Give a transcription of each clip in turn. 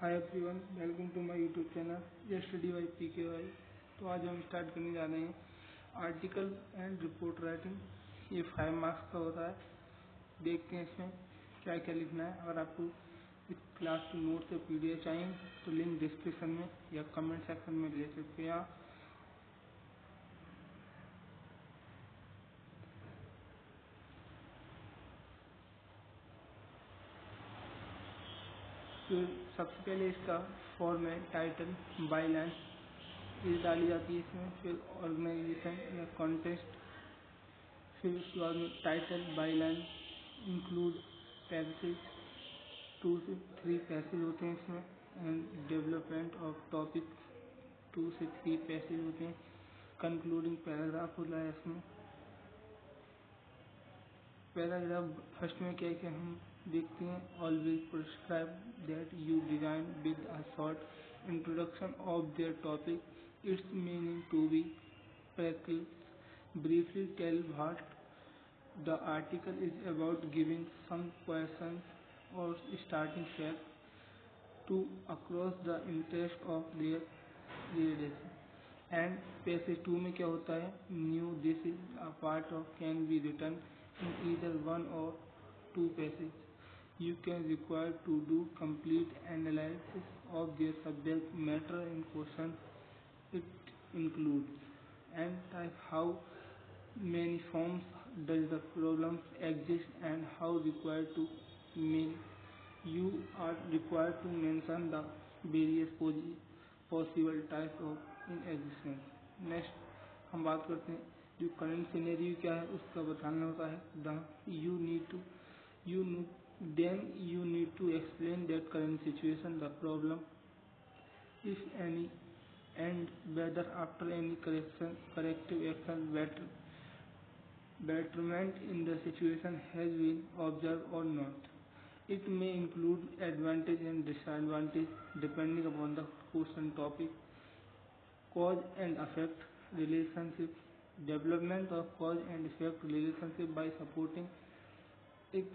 Hi everyone, welcome to my YouTube channel ये study by PKY। तो आज हम स्टार्ट करने जा रहे हैं आर्टिकल एंड रिपोर्ट राइटिंग। ये 5 मार्क्स का होता है। देखते हैं इसमें क्या क्या लिखना है। अगर आपको इस क्लास के नोट्स या PDF चाहिए तो लिंक डिस्क्रिप्शन में या कमेंट सेक्शन में ले सकते हैं आप। तो सबसे पहले इसका फॉर्मेट, टाइटल, बायलाइन ये डाली जाती है इसमें। फिर ऑर्गेनाइजेशन या कॉन्टेक्स्ट, फिर उसके बाद में टाइटल, बायलाइन, इंक्लूड पैसेज, 2 से 3 पैसेज होते हैं इसमें। एंड डेवलपमेंट ऑफ टॉपिक, 2 से 3 पैसेज होते हैं। कंक्लूडिंग पैराग्राफ होता है इसमें। पैराग्राफ फर्स्ट में क्या क्या हम देखते हैं। Always prescribe that you design with a short introduction of their topic, its meaning to be practice. Briefly tell what the article is about, giving some questions or starting facts to across the interest of their readers. And passage 2 में क्या होता है, new this is a part of can be written in either one or two passages. You can require to do complete analysis of their subject matter in question. It includes and type how many forms does the problem exist and how required to mean. You are required to mention the various possible types of in existence. Next हम बात करते हैं जो current scenario क्या है उसका बताना होता है। Then you need to explain that current situation, the problem, if any, and whether after any corrective action betterment in the situation has been observed or not. It may include advantage and disadvantage depending upon the question topic. Cause and effect relationship, development of cause and effect relationship by supporting it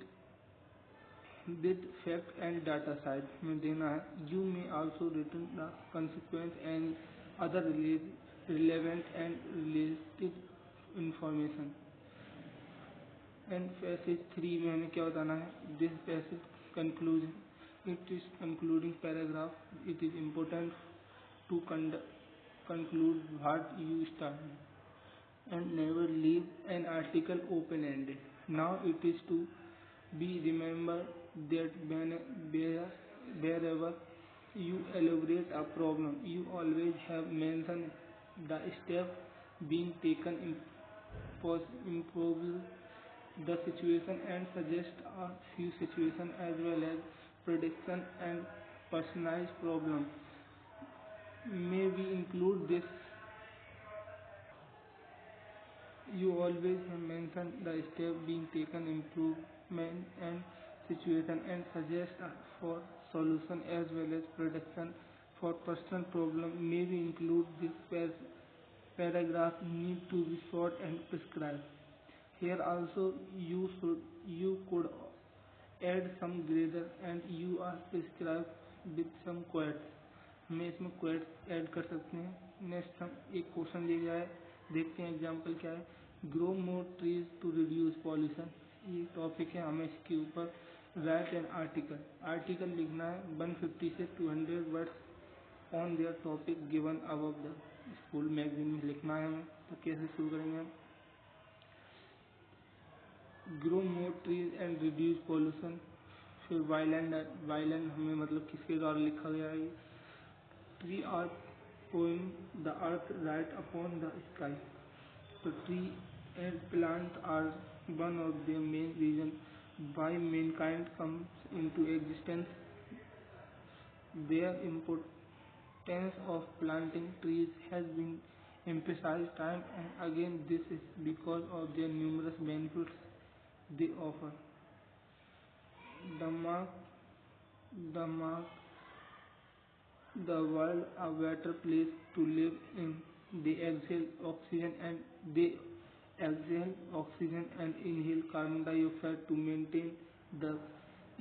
with fact and data side में देना है। You may also return the consequence and other relevant and related information. And passage 3 में हमें क्या बताना है, this passage conclusion, it is concluding paragraph. It is important to conclude what you started and never leave an article open-ended. Now it is to be remembered that wherever you elaborate a problem, you always have mentioned the step being taken in improving the situation and suggest a few situations as well as prediction and personalized problem. May we include this? You always have mentioned the step being taken, improvement and situation and suggest for solution as well as prediction for personal problem. May we include this paragraph need to be short and prescribed. Here also you could add some grader and you are prescribed with some quotes. हमें इसमें quotes add कर सकते हैं। Next हम एक question ले जाए, देखते हैं एग्जाम्पल क्या है। Grow more trees to reduce pollution, ये टॉपिक है। हमें इसके ऊपर राइट एन आर्टिकल लिखना है 150 से 200 words on their topic given above the school magazine में लिखना है हमें। तो कैसे शुरू करेंगे हम, grow more trees and reduce pollution. फिर वायलैंड हमें मतलब किसके द्वारा लिखा गया है। Tree are poems the earth write upon the sky. तो tree and plant are one of the main reason why mankind comes into existence. Their importance of planting trees has been emphasized time and again. This is because of their numerous benefits they offer. The mark the world a better place to live in. They exhale oxygen and inhale carbon dioxide to maintain the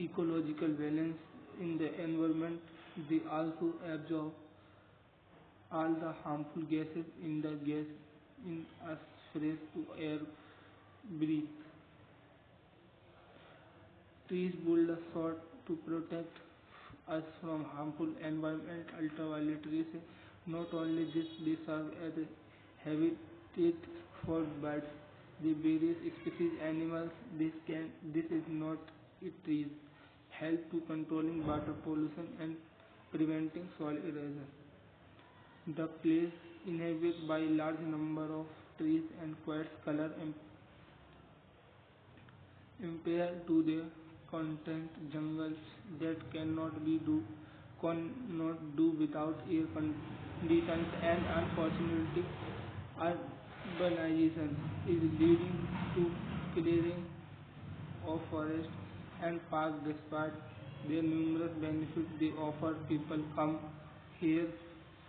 ecological balance in the environment. They also absorb all the harmful gases in the gas in us fresh to air breathe. Trees build a sword to protect us from harmful environment ultraviolet rays. Not only this, they serve as a habitat for birds, the various species animals. This is not it trees help to controlling water pollution and preventing soil erosion. The place inhabited by large number of trees and quite color impair to their content jungles that cannot do without air conditions, and unfortunately urbanization is leading to clearing of forests and parks. Despite their numerous benefits, they offer people come here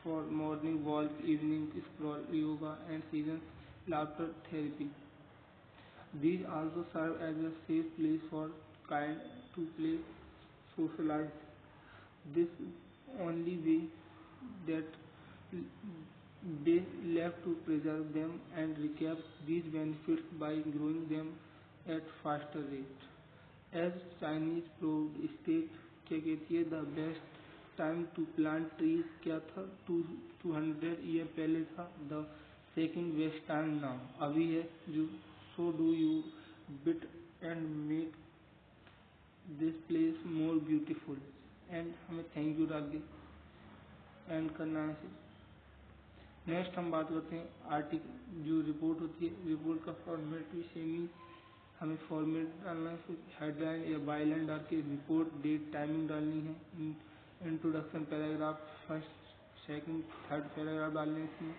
for morning walk, evening stroll, yoga, and seasons laughter therapy. These also serve as a safe place for kind to play, socialize. This only way that they left to preserve them and recap these benefits by growing them at faster rate. As Chinese proved state क्या कहती है the best time to plant trees क्या था 200 year पहले था the second best time now अभी है जो so do you bit and make this place more beautiful and हमें थैंक यू डाल के एंड करना है। नेक्स्ट हम बात करते हैं आर्टिकल जो रिपोर्ट होती है रिपोर्ट का फॉर्मेट भी सेम ही हमें फॉर्मेट डालना है फिर हेडलाइन या बायलाइन डाल के रिपोर्ट डेट टाइमिंग डालनी है introduction paragraph first second third paragraph डालने हैं इसमें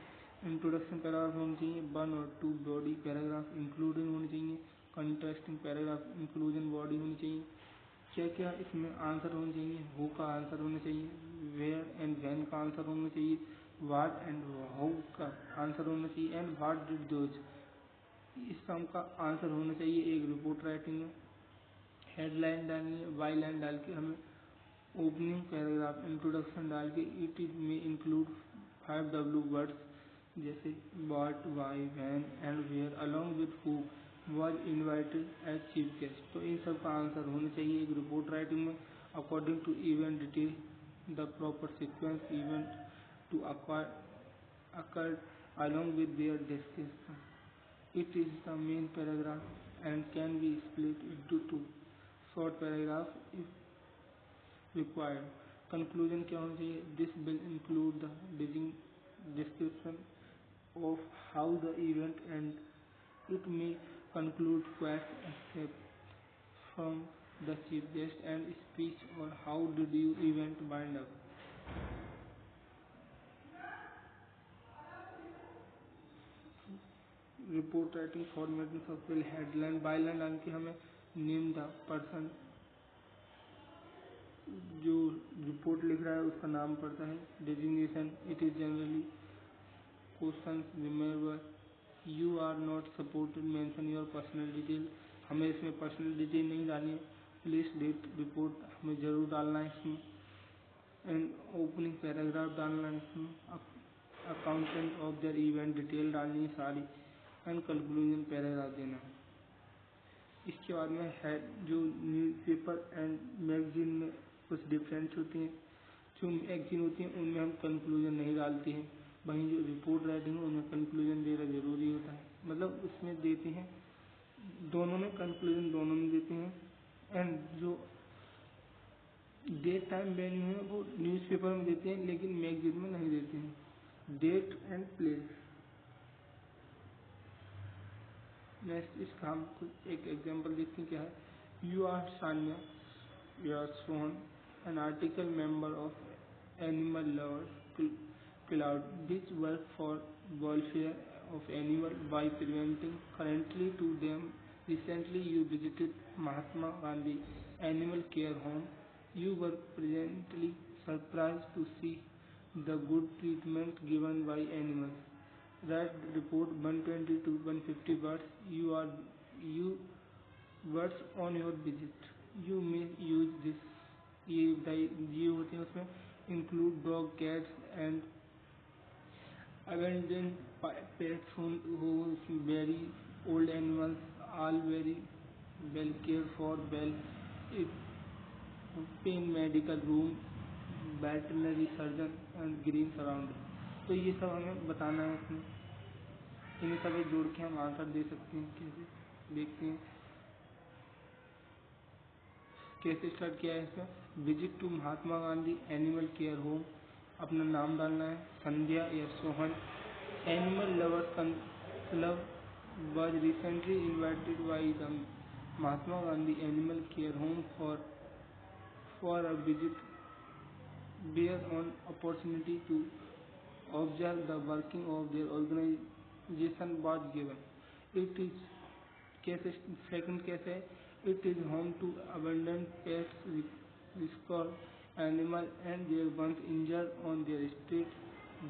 इंट्रोडक्शन पैराग्राफ होनी चाहिए 1 और 2 बॉडी पैराग्राफ इंक्लूडिंग होनी चाहिए कंट्रास्टिंग पैराग्राफ इंक्लूजन बॉडी होनी चाहिए क्या क्या इसमें आंसर होने चाहिए हु का आंसर होना चाहिए वेयर एंड व्हेन का आंसर होना चाहिए व्हाट एंड हाउ का आंसर होना चाहिए एंड व्हाट डिड दोज इस सम का आंसर होना चाहिए एक रिपोर्ट राइटिंग में। हेडलाइन डालनी है वाई लाइन डाल के हमें ओपनिंग पैराग्राफ इंट्रोडक्शन डाल के इट इज में इंक्लूड 5 W वर्ड्स जैसे what why when and where along with who was invited as chief guest तो इन सब का आंसर होना चाहिए एक रिपोर्ट राइटिंग में according to event detail the proper sequence event to occur along with their description. It is the main paragraph and can be split into two short paragraph if required. Conclusion क्या होना चाहिए this will include the description of how the event and it may conclude quite except from the chief guest and speech on how did you event wind up. Report writing format में सबसे पहले headline byline डाल के हमें name the person जो report लिख रहा है उसका नाम पड़ता है designation it is generally question remember you are not supported mention your personal detail हमें इसमें पर्सनल डिटेल नहीं डालनी है प्लेस डेट रिपोर्ट हमें जरूर डालना है इसमें एंड ओपनिंग पैराग्राफ डालना है इसमें accountant of their event detail डालनी है सारी एंड कंक्लूजन पैराग्राफ देना है। इसके बाद में है जो न्यूज़पेपर एंड मैगजीन में कुछ डिफरेंस होती हैं जो मैगजीन होती हैं उनमें हम कंक्लूजन नहीं डालते हैं वहीं जो रिपोर्ट राइटिंग है उनमें कंक्लूजन देना जरूरी होता है मतलब उसमें देते हैं दोनों में कंक्लूजन दोनों में देते हैं एंड जो डेट टाइम वेन्यू है वो न्यूज़पेपर में देते हैं लेकिन मैगजीन में नहीं देते हैं डेट एंड प्लेस। नेक्स्ट इसका हम कुछ एक एग्जांपल देखते हैं क्या है you are Sanya you are Sohan an article member of animal lovers cloud which work for welfare of animal by preventing currently to them. Recently you visited Mahatma Gandhi Animal Care Home. You were presently surprised to see the good treatment given by animals. Write report 120 to 150 words. You words on your visit. You may use this ये होते हैं उसमें include dog, cats, and abandoned pets who very old animals, all very well cared for, well in medical room, veterinary surgeon and green surrounding. तो ये सब हमें बताना है इसमें, इन्हें सभी जोड़ के हम आंसर दे सकते हैं। कैसे देखते हैं, कैसे स्टार्ट किया है इसमें। Visit to Mahatma Gandhi animal care home, अपना नाम डालना है, संध्या या Sohan. Animal lovers club was recently invited by the Mahatma Gandhi Animal Care Home for a visit, where an opportunity to observe the working of their organization was given. It is कैसे second कैसे है, it is home to abandoned pets, rescued animal and their once injured on their street.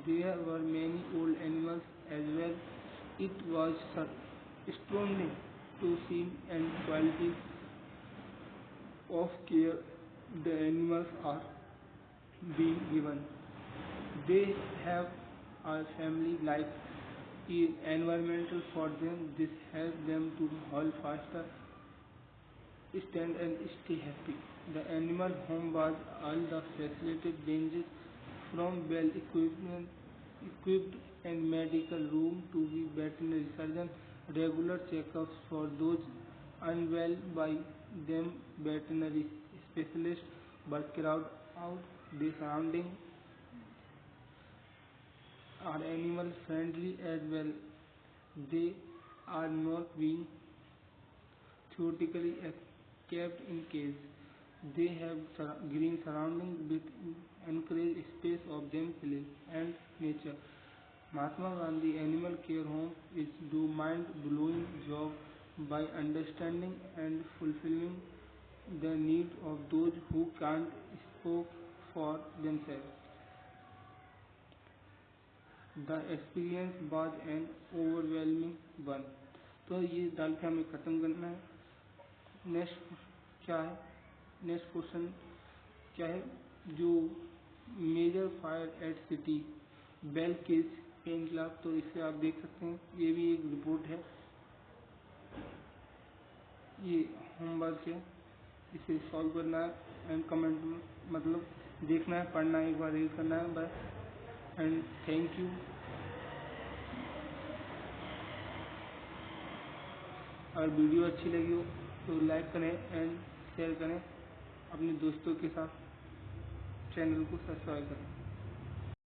There were many old animals as well. It was astounding to see and quality of care the animals are being given. They have a family like environmental for them. This helps them to hold faster, stand and stay happy. The animal home was all the facilitated ranges from well equipped and medical room to be veterinary surgeon, regular checkups for those unwell by them, veterinary specialists were crowded out. The surrounding are animal friendly as well. They are not being theoretically kept in cage. They have green surroundings which encourage space of them play and nature. Mahatma Gandhi Animal Care Home is do mind-blowing job by understanding and fulfilling the needs of those who can't speak for themselves. The experience was an overwhelming one. तो ये डाल के हमें ख़त्म करना है। Next क्या है, नेक्स्ट क्वेश्चन क्या है, जो major fire at city bell cage pen club. तो इसे आप देख सकते हैं, ये भी एक रिपोर्ट है, ये होमवर्क है, इसे सॉल्व करना है एंड कमेंट में मतलब देखना है, पढ़ना है, एक बार रीड करना है बस। And thank you. अगर वीडियो अच्छी लगी हो तो लाइक करें एंड शेयर करें अपने दोस्तों के साथ, चैनल को सब्सक्राइब करें।